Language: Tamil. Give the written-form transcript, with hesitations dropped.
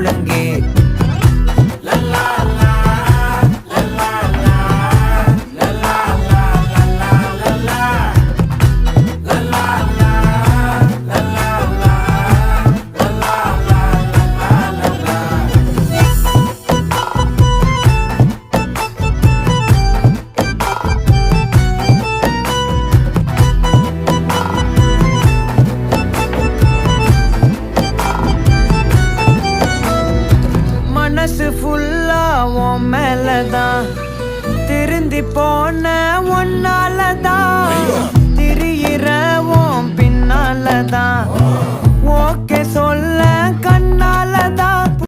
முழங்கே. மனசு ஃபுல்லா உன் மேலதான், திருந்தி போன ஒன்னாலதான், திரியிற உன் பின்னாலதான், ஓகே சொல்ல கண்ணாலதான்.